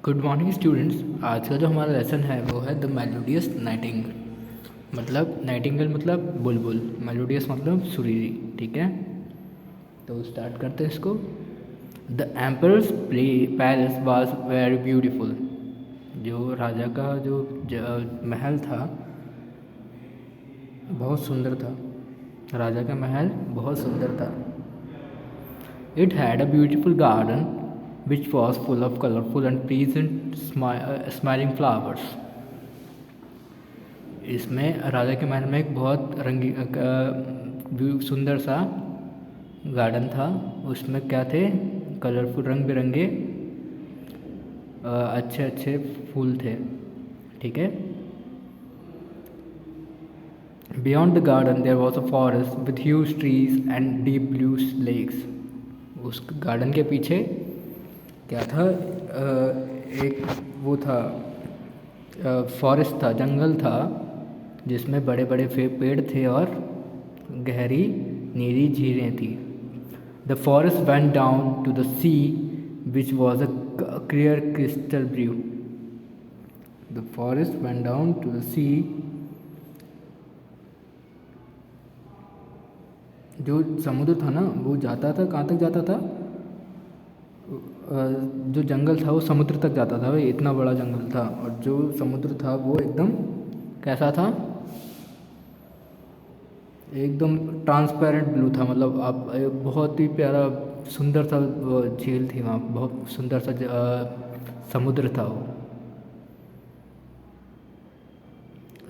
Good morning students. आज का जो हमारा लेसन है वो है द मेलोडियस नाइटिंगेल। मतलब नाइटिंगेल मतलब बुलबुल, मेलोडियस मतलब सुरीली। ठीक है, तो स्टार्ट करते हैं इसको। The emperors palace was very beautiful. जो राजा का जो महल था बहुत सुंदर था। राजा का महल बहुत सुंदर था। It had a beautiful garden which was full of colorful and pleasant smiling flowers. इसमें राजा के महल में एक बहुत सुंदर सा गार्डन था। उसमें क्या थे? कलरफुल, रंग बिरंगे अच्छे अच्छे फूल थे। ठीक है। Beyond the garden there was a forest with huge trees and deep blue lakes. उस गार्डन के पीछे क्या था? एक वो था, फॉरेस्ट था, जंगल था जिसमें बड़े बड़े पेड़ थे और गहरी नीली झीलें थी। The forest went down to the sea which was a clear crystal blue. The forest went down to the sea, जो समुद्र था ना वो जाता था, कहाँ तक जाता था? जो जंगल था वो समुद्र तक जाता था। भाई इतना बड़ा जंगल था, और जो समुद्र था वो एकदम कैसा था? एकदम ट्रांसपेरेंट ब्लू था। मतलब आप बहुत ही प्यारा सुंदर सा झील थी वहाँ, बहुत सुंदर सा समुद्र था वो।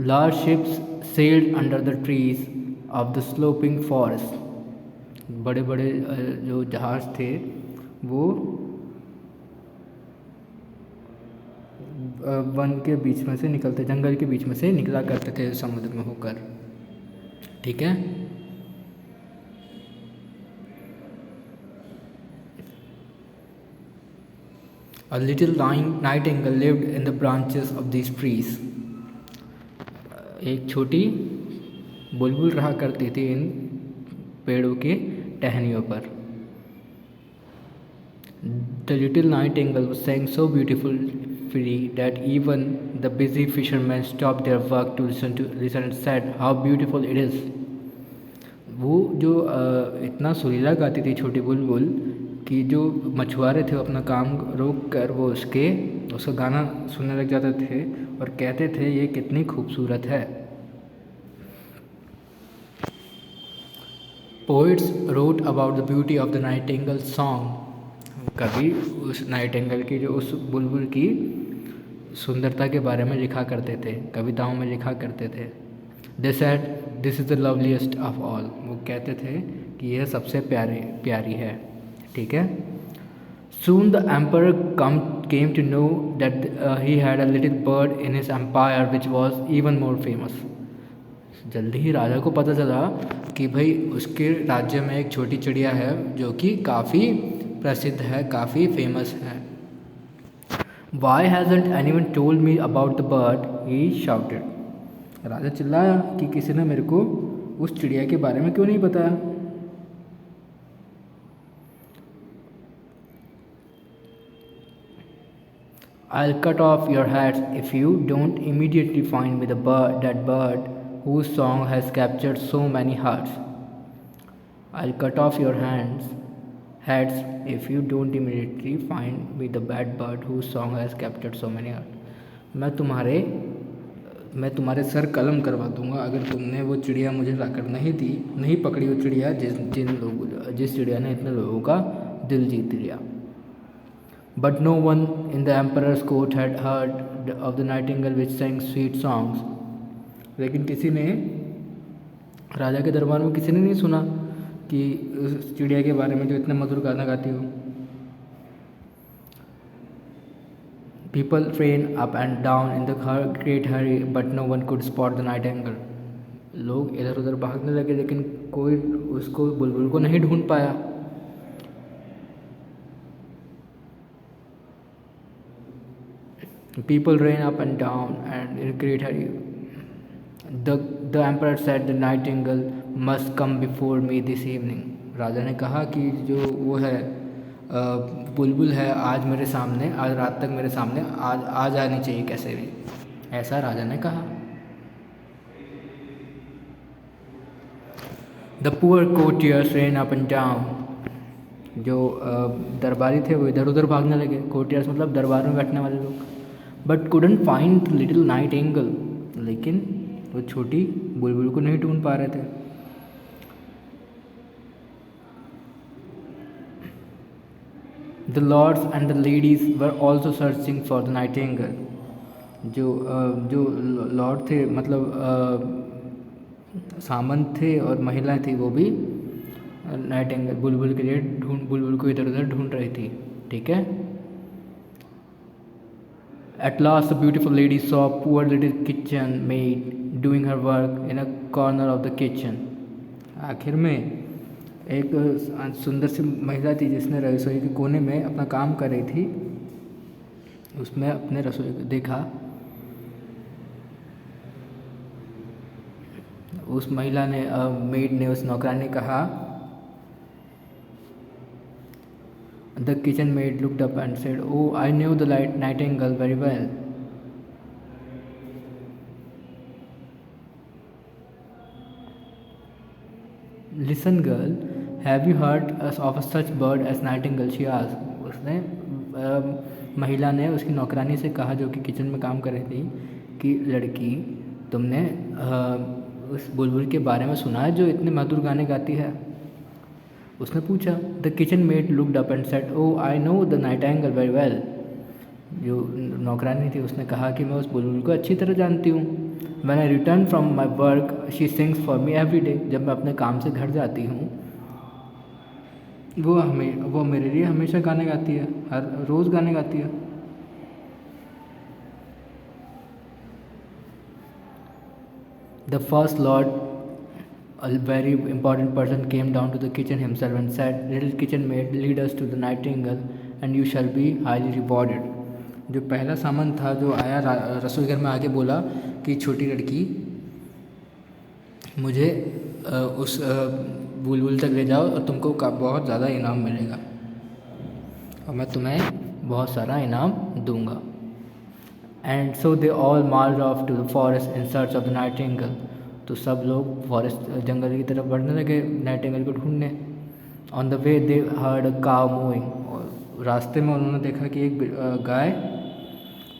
Large ships sailed under the trees of the sloping forest. बड़े बड़े जो जहाज थे वो वन के बीच में से निकलते, जंगल के बीच में से निकला करते थे समुद्र में होकर। ठीक है। A little nightingale lived in the branches of these trees. एक छोटी बुलबुल रहा करती थी इन पेड़ों के टहनियों पर। The little nightingale sang so beautifully that even the busy fishermen stopped their work to listen and said, "How beautiful it is." वो जो इतना सुरीला गाती थी छोटी बुलबुल कि जो मछुआरे थे वो अपना काम रोक कर वो उसका गाना सुनने लग जाते थे और कहते थे ये कितनी खूबसूरत है। Poets wrote about the beauty of the nightingale song. कभी उस नाइटिंगेल की, जो उस बुलबुल की सुंदरता के बारे में लिखा करते थे, कविताओं में लिखा करते थे। They said, "This is the loveliest of all." वो कहते थे कि यह सबसे प्यारी है। ठीक है। Soon the emperor came to know that he had a little bird in his empire which was even more famous. जल्दी ही राजा को पता चला कि भाई उसके राज्य में एक छोटी चिड़िया है जो कि काफ़ी प्रसिद्ध है, काफ़ी फेमस है। Why hasn't anyone told me about the bird? He shouted. राजा चिल्लाया कि किसी ने मेरे को उस चिड़िया के बारे में क्यों नहीं बताया। I'll cut off your heads if you don't immediately find me that bird whose song has captured so many hearts. I'll cut off your heads if you don't immediately find me the bad bird whose song has captured so many hearts. मैं तुम्हारे sir कलम करवा दूंगा अगर तुमने वो चिड़िया मुझे लाकर नहीं पकड़ी, वो चिड़िया जिस चिड़िया ने इतने लोगों का दिल जीत लिया। But no one in the emperor's court had heard of the nightingale which sang sweet songs. लेकिन किसी ने, राजा के दरबार में किसी ने नहीं सुना कि उस चिड़िया के बारे में जो इतने मधुर गाना गाती हो। People ran up and down in the great hurry, but no one could spot the nightingale. लोग इधर उधर भागने लगे लेकिन कोई उसको, बुलबुल को नहीं ढूंढ पाया। People ran up and down and in great hurry. The emperor said, "The nightingale must come before me this evening." राजा ने कहा कि जो वो है बुलबुल है आज मेरे सामने, आज रात तक मेरे सामने आ जानी चाहिए कैसे भी, ऐसा राजा ने कहा। The poor courtiers rain up and down, जो दरबारी थे वो इधर उधर भागने लगे, कोर्टियर्स मतलब दरबार में बैठने वाले लोग, but couldn't find little Nightingale, लेकिन वो छोटी बुलबुल को नहीं ढूंढ पा रहे थे। The lords and the ladies were also searching for the nightingale, जो लॉर्ड थे मतलब सामंत थे और महिलाएं थी, वो भी नाइटिंगेल बुलबुल के लिए बुलबुल को इधर उधर ढूंढ रही थी। ठीक है। At last the beautiful lady saw a poor little kitchen maid doing her work in a corner of the kitchen. आखिर में एक सुंदर सी महिला थी जिसने रसोई के कोने में अपना काम कर रही थी, उसमें अपने रसोई को देखा। उस महिला ने मेड ने उस नौकरानी ने कहा, The kitchen maid looked up and said, "Oh, I knew the nightingale very well." Listen, girl, have you heard of such bird as nightingale? She asked. उसने महिला ने उसकी नौकरानी से कहा जो कि किचन में काम कर रही थी कि लड़की, तुमने उस बुलबुल के बारे में सुना है जो इतने मधुर गाने गाती है? उसने पूछा। The kitchen made looked up and said, "oh, I know the Nightingale very well." जो नौकरानी थी उसने कहा कि मैं उस बुलबुल को अच्छी तरह जानती हूँ। When I return from my work she sings for me every day. जब मैं अपने काम से घर जाती हूँ वो मेरे लिए हमेशा गाने गाती है, हर रोज़ गाने गाती है। The first Lord, a very important person, came down to the kitchen himself and said, "Little kitchen maid, lead us to the nightingale and you shall be highly rewarded." जो पहला सामंत था जो आया रसोई घर में आके बोला कि छोटी लड़की मुझे उस बुलबुल तक ले जाओ और तुमको बहुत ज़्यादा इनाम मिलेगा और मैं तुम्हें बहुत सारा इनाम दूंगा। And so they all march off to the forest in search of the nightingale. तो सब लोग फॉरेस्ट जंगल की तरफ बढ़ने लगे नाइटिंगेल को ढूंढने। On the way they heard a काव मूविंग, और रास्ते में उन्होंने देखा कि एक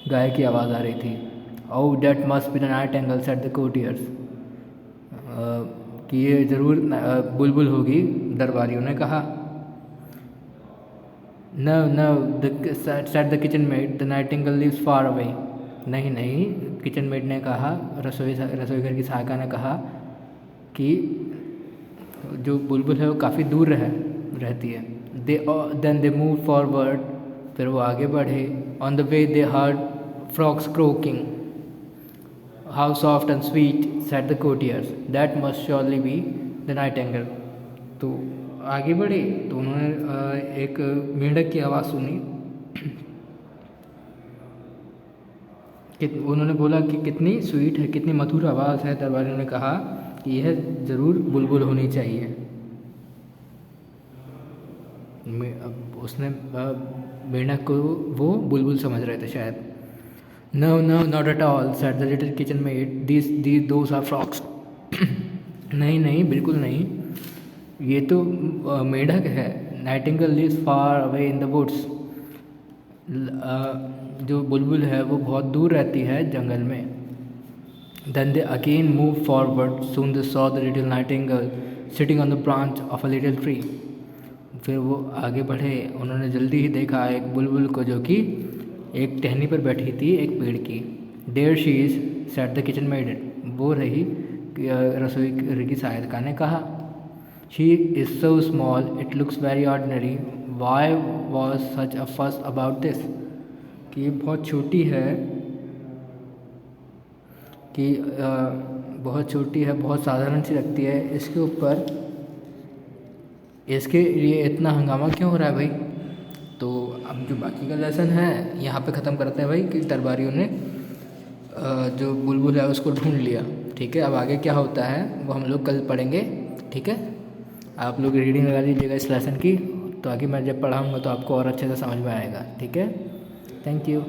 गाय की आवाज़ आ रही थी। Oh that must be the nightingale said the courtiers, कि ये ज़रूर बुलबुल होगी, दरबारियों ने कहा। No no said the kitchen maid, the nightingale lives far away. नहीं नहीं, किचन मेड ने कहा, रसोई घर की सहायिका ने कहा कि जो बुलबुल है वो काफ़ी दूर रहती है। देन दे मूव फॉरवर्ड, फिर वो आगे बढ़े। On the way they heard frogs croaking, how soft and sweet said the courtiers, that must surely be the nightingale. तो आगे बढ़े तो उन्होंने एक मेंढक की आवाज़ सुनी। उन्होंने बोला कि कितनी स्वीट है, कितनी मधुर आवाज़ है। दरबारियों ने कहा कि यह ज़रूर बुलबुल होनी चाहिए। उसने मेंढक को वो बुलबुल समझ रहे थे शायद। No no not at all said the little kitchen maid, these those are frogs. नहीं नहीं, बिल्कुल नहीं, ये तो मेंढक है। Nightingale lives far away in the woods, जो बुलबुल है वो बहुत दूर रहती है जंगल में। Then they again move forward, soon they saw the little nightingale sitting on the branch of a little tree. फिर वो आगे बढ़े, उन्होंने जल्दी ही देखा एक बुलबुल को जो कि एक टहनी पर बैठी थी एक पेड़ की। There she is said the kitchen maid, वो रही रसोई की सहायिका ने कहा। She is so small it looks very ordinary, why was such a fuss about this, कि ये बहुत छोटी है, कि बहुत छोटी है, बहुत साधारण सी लगती है, इसके ऊपर इसके लिए इतना हंगामा क्यों हो रहा है भाई। तो अब जो बाकी का लेसन है यहाँ पे ख़त्म करते हैं भाई कि दरबारियों ने जो बुलबुल है उसको ढूंढ लिया। ठीक है, अब आगे क्या होता है वो हम लोग कल पढ़ेंगे। ठीक है, आप लोग रीडिंग लगा लीजिएगा इस लेसन की। तो आगे मैं जब पढ़ाऊँगा तो आपको और अच्छे से समझ में आएगा। ठीक है, थैंक यू।